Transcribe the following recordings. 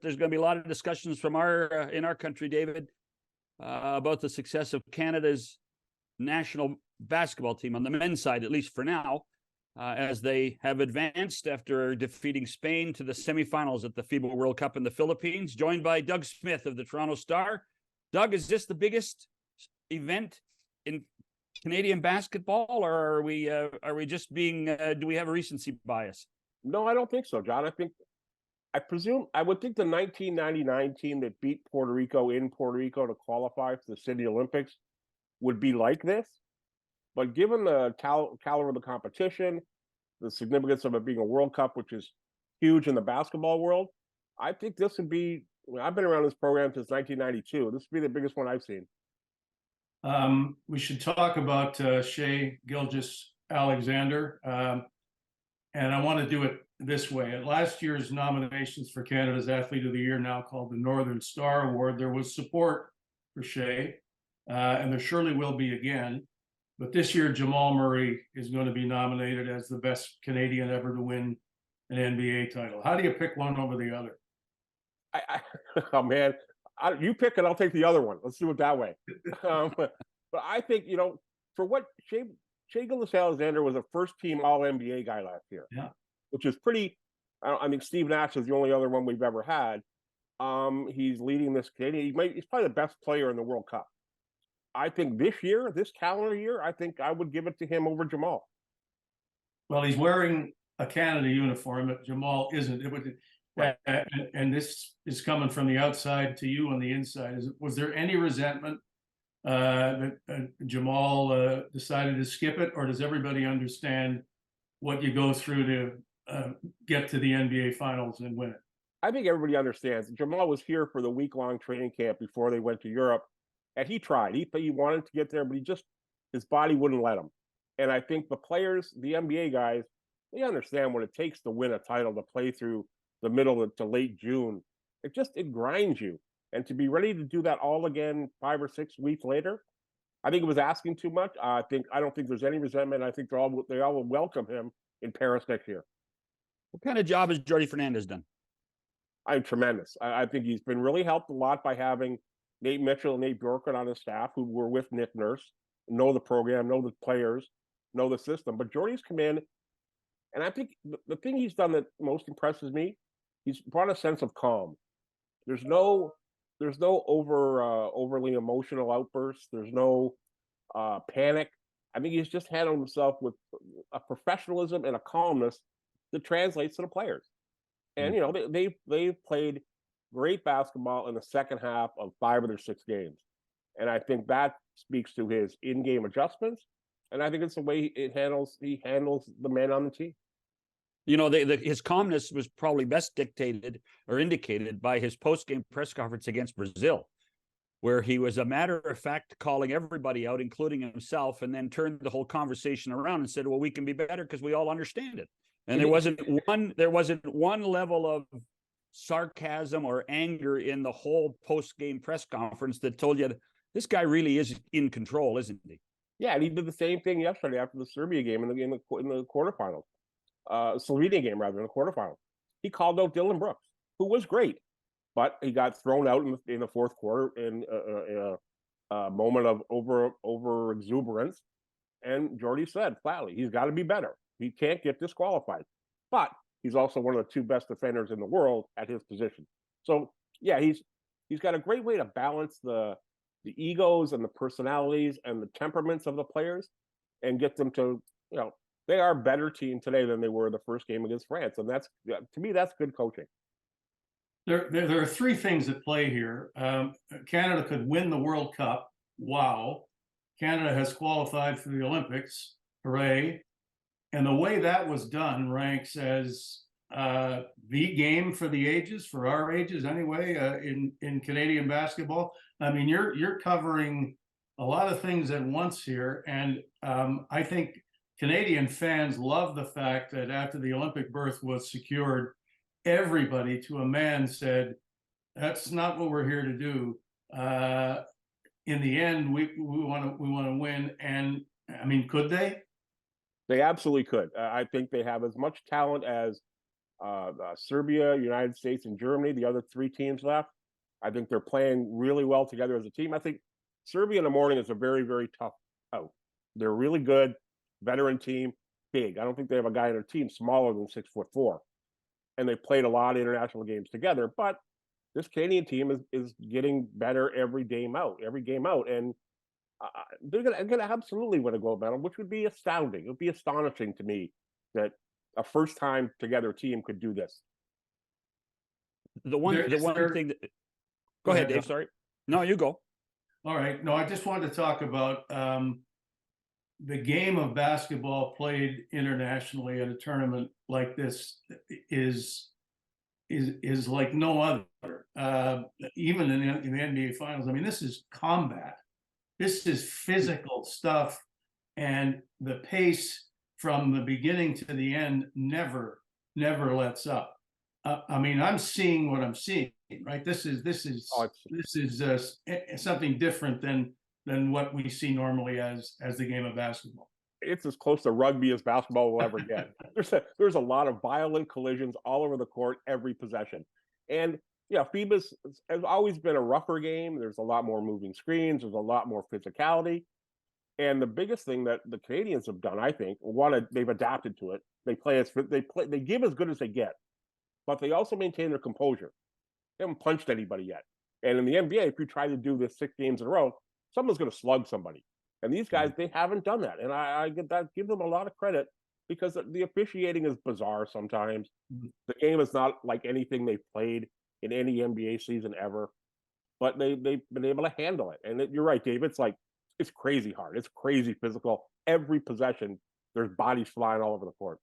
there's going to be a lot of discussions from in our country, David, about the success of Canada's national basketball team on the men's side, at least for now, as they have advanced after defeating Spain to the semifinals at the FIBA World Cup in the Philippines, joined by Doug Smith of the Toronto Star. Doug, is this the biggest event in Canadian basketball, or are we just being, do we have a recency bias? No, I don't think so, John. I would think the 1999 team that beat Puerto Rico in Puerto Rico to qualify for the Sydney Olympics would be like this. But given the caliber of the competition, the significance of it being a World Cup, which is huge in the basketball world, I think this would be, I've been around this program since 1992. This would be the biggest one I've seen. We should talk about Shai Gilgeous-Alexander. And I want to do it this way. At last year's nominations for Canada's Athlete of the Year, now called the Northern Star Award, there was support for Shai, and there surely will be again. But this year, Jamal Murray is going to be nominated as the best Canadian ever to win an NBA title. How do you pick one over the other? Oh, man. You pick it, I'll take the other one. Let's do it that way. But I think, for what Shai Gilgeous-Alexander was a first-team All-NBA guy last year, yeah, which is pretty. I mean, Steve Nash is the only other one we've ever had. He's leading this Canadian. He's probably the best player in the World Cup. I think this calendar year, I think I would give it to him over Jamal. Well, he's wearing a Canada uniform, but Jamal isn't. Right. And this is coming from the outside to you on the inside. Was there any resentment that Jamal decided to skip it, or does everybody understand what you go through to get to the NBA Finals and win it? I think everybody understands. Jamal was here for the week-long training camp before they went to Europe, and he tried. He wanted to get there, but his body wouldn't let him. And I think the players, the NBA guys, they understand what it takes to win a title, to play through the middle to late June. It grinds you. And to be ready to do that all again 5 or 6 weeks later, I think it was asking too much. I don't think there's any resentment. I think they all will welcome him in Paris next year. What kind of job has Jordi Fernandez done? I'm tremendous. I think he's been really helped a lot by having Nate Mitchell and Nate Bjorkgren on his staff, who were with Nick Nurse, know the program, know the players, know the system. But Jordi's come in, and I think the thing he's done that most impresses me, he's brought a sense of calm. There's no overly emotional outbursts. There's no panic. I think he's just handled himself with a professionalism and a calmness that translates to the players. And they've played great basketball in the second half of 5 of their 6 games, and I think that speaks to his in-game adjustments. And I think it's the way he handles the men on the team. His calmness was probably best dictated or indicated by his post-game press conference against Brazil, where he was a matter of fact calling everybody out, including himself, and then turned the whole conversation around and said, well, we can be better because we all understand it. And there wasn't one level of sarcasm or anger in the whole post-game press conference that told you this guy really is in control, isn't he? Yeah, and he did the same thing yesterday after the Serbia game in the quarterfinals. Slovenia game, rather, in the quarterfinals. He called out Dylan Brooks, who was great, but he got thrown out in the fourth quarter in a moment of over exuberance. And Jordi said flatly, he's got to be better. He can't get disqualified. But he's also one of the 2 best defenders in the world at his position. So yeah, he's got a great way to balance the egos and the personalities and the temperaments of the players, and get them to, they are a better team today than they were the first game against France. And that's, to me, that's good coaching. There are 3 things at play here. Canada could win the World Cup. Wow. Canada has qualified for the Olympics. Hooray. And the way that was done ranks as the game for the ages, for our ages anyway, in Canadian basketball. I mean, you're covering a lot of things at once here. And I think Canadian fans love the fact that after the Olympic berth was secured, everybody to a man said, that's not what we're here to do. In the end, we want to win. And I mean, could they? They absolutely could. I think they have as much talent as Serbia, United States, and Germany, the other 3 teams left. I think they're playing really well together as a team. I think Serbia in the morning is a very, very tough out. They're really good, veteran team, big. I don't think they have a guy in their team smaller than 6'4", and they played a lot of international games together. But this Canadian team is getting better every game out, and they're gonna absolutely win a gold medal, which would be astounding. It would be astonishing to me that a first time together team could do this. The one thing that, go ahead, Dave. Sorry. No, you go. All right. No, I just wanted to talk about the game of basketball played internationally at a tournament like this is like no other. Even in the NBA Finals. I mean, this is combat. This is physical stuff, and the pace from the beginning to the end never lets up. I mean, I'm seeing what I'm seeing, right? This is something different than what we see normally as the game of basketball. It's as close to rugby as basketball will ever get. There's a lot of violent collisions all over the court every possession, and yeah, FIBA has always been a rougher game. There's a lot more moving screens. There's a lot more physicality. And the biggest thing that the Canadians have done, I think, they've adapted to it. They give as good as they get, but they also maintain their composure. They haven't punched anybody yet. And in the NBA, if you try to do this 6 games in a row, someone's going to slug somebody. And these guys, they haven't done that. And I give them a lot of credit, because the officiating is bizarre sometimes. The game is not like anything they've played in any NBA season ever, but they've been able to handle it. And you're right, Dave. It's crazy hard. It's crazy physical. Every possession, there's bodies flying all over the court.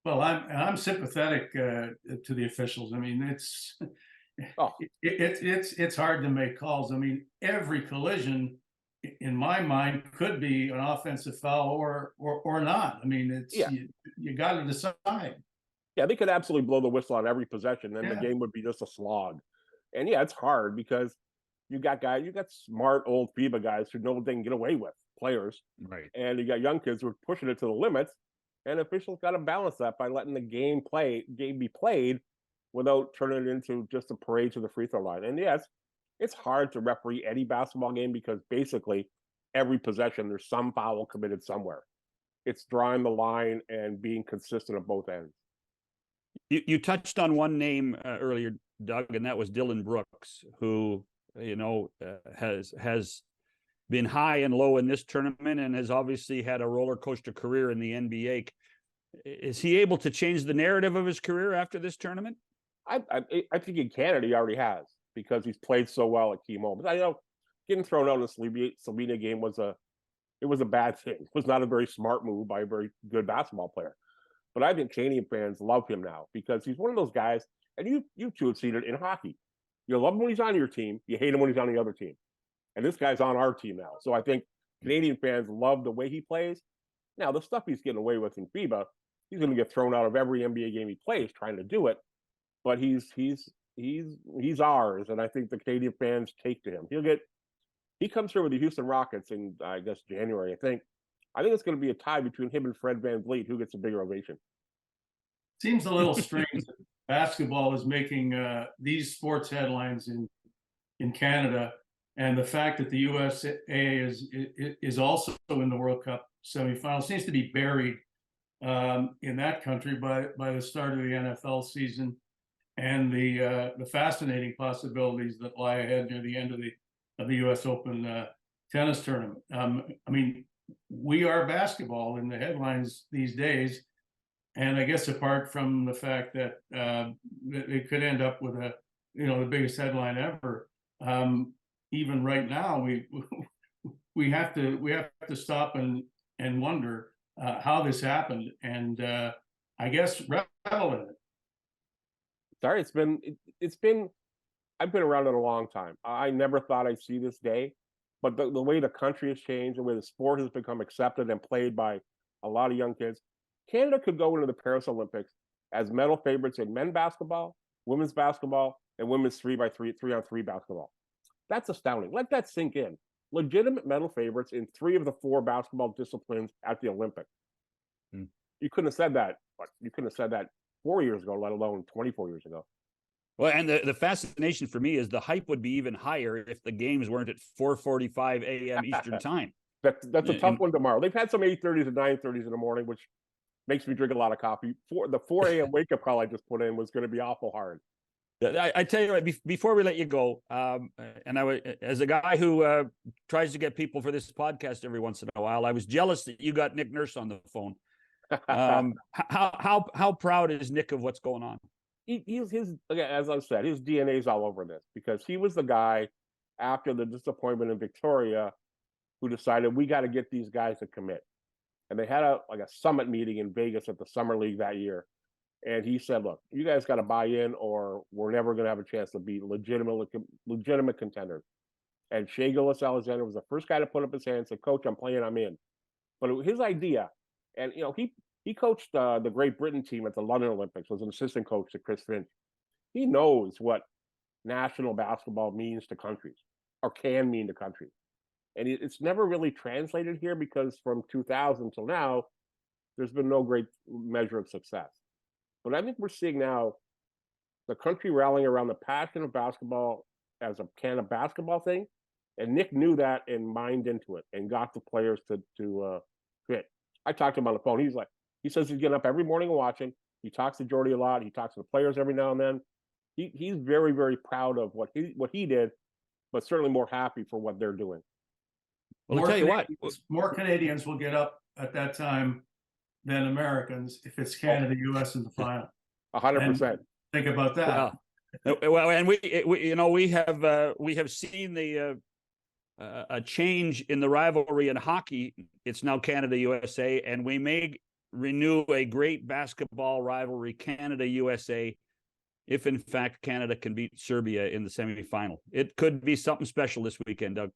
Well, I'm sympathetic to the officials. I mean, it's hard to make calls. I mean, every collision, in my mind, could be an offensive foul or not. I mean, you got to decide. Yeah, they could absolutely blow the whistle on every possession, and the game would be just a slog. And yeah, it's hard because you got smart old FIBA guys who know what they can get away with, players, right? And you got young kids who are pushing it to the limits, and officials got to balance that by letting the game be played without turning it into just a parade to the free throw line. And yes, it's hard to referee any basketball game because basically every possession there's some foul committed somewhere. It's drawing the line and being consistent at both ends. You touched on one name earlier, Doug, and that was Dylan Brooks, who has been high and low in this tournament and has obviously had a roller coaster career in the NBA. Is he able to change the narrative of his career after this tournament? I think in Canada he already has, because he's played so well at key moments. I know getting thrown out in the Slovenia game was a bad thing. It was not a very smart move by a very good basketball player. But I think Canadian fans love him now because he's one of those guys, and you two have seen it in hockey. You love him when he's on your team, you hate him when he's on the other team. And this guy's on our team now. So I think Canadian fans love the way he plays. Now, the stuff he's getting away with in FIBA, he's going to get thrown out of every NBA game he plays trying to do it. But he's ours, and I think the Canadian fans take to him. He comes here with the Houston Rockets in, I guess, January, I think. I think it's going to be a tie between him and Fred VanVleet, who gets a bigger ovation. Seems a little strange that basketball is making these sports headlines in Canada, and the fact that the USA is also in the World Cup semifinal seems to be buried in that country by the start of the NFL season, and the fascinating possibilities that lie ahead near the end of the U.S. Open tennis tournament. I mean, we are basketball in the headlines these days, and I guess apart from the fact that it could end up with the biggest headline ever, even right now we have to stop and wonder how this happened, and I guess revel in it. Sorry, it's been I've been around it a long time. I never thought I'd see this day. But the way the country has changed, the way the sport has become accepted and played by a lot of young kids, Canada could go into the Paris Olympics as medal favorites in men's basketball, women's basketball, and women's 3x3 basketball. That's astounding. Let that sink in. Legitimate medal favorites in 3 of the 4 basketball disciplines at the Olympics. You couldn't have said that. But you couldn't have said that 4 years ago, let alone 24 years ago. Well, and the fascination for me is the hype would be even higher if the games weren't at 4:45 a.m. Eastern time. That's a tough one tomorrow. They've had some 8:30s and 9:30s in the morning, which makes me drink a lot of coffee. The 4 a.m. wake up call I just put in was going to be awful hard. I tell you what, before we let you go, and as a guy who tries to get people for this podcast every once in a while, I was jealous that you got Nick Nurse on the phone. How proud is Nick of what's going on? He's again, as I said, his DNA is all over this, because he was the guy after the disappointment in Victoria who decided we got to get these guys to commit. And they had a summit meeting in Vegas at the Summer League that year. And he said, look, you guys got to buy in or we're never going to have a chance to be legitimate contenders. And Shea Gilgeous-Alexander was the first guy to put up his hand and say, Coach, I'm playing, I'm in. But it was his idea. And, he coached the Great Britain team at the London Olympics, was an assistant coach to Chris Finch. He knows what national basketball means to countries, or can mean to countries. And it's never really translated here because from 2000 till now, there's been no great measure of success. But I think we're seeing now the country rallying around the passion of basketball as a Canada basketball thing. And Nick knew that and mined into it and got the players to fit. I talked to him on the phone. He says he's getting up every morning and watching. He talks to Jordy a lot. He talks to the players every now and then. He's very, very proud of what he did, but certainly more happy for what they're doing. Well, I'll tell you what, more Canadians will get up at that time than Americans if it's Canada, U.S. in the final. 100%. Think about that. Well, and we have seen a change in the rivalry in hockey. It's now Canada USA, and we may renew a great basketball rivalry, Canada USA, if in fact Canada can beat Serbia in the semifinal. It could be something special this weekend, Doug.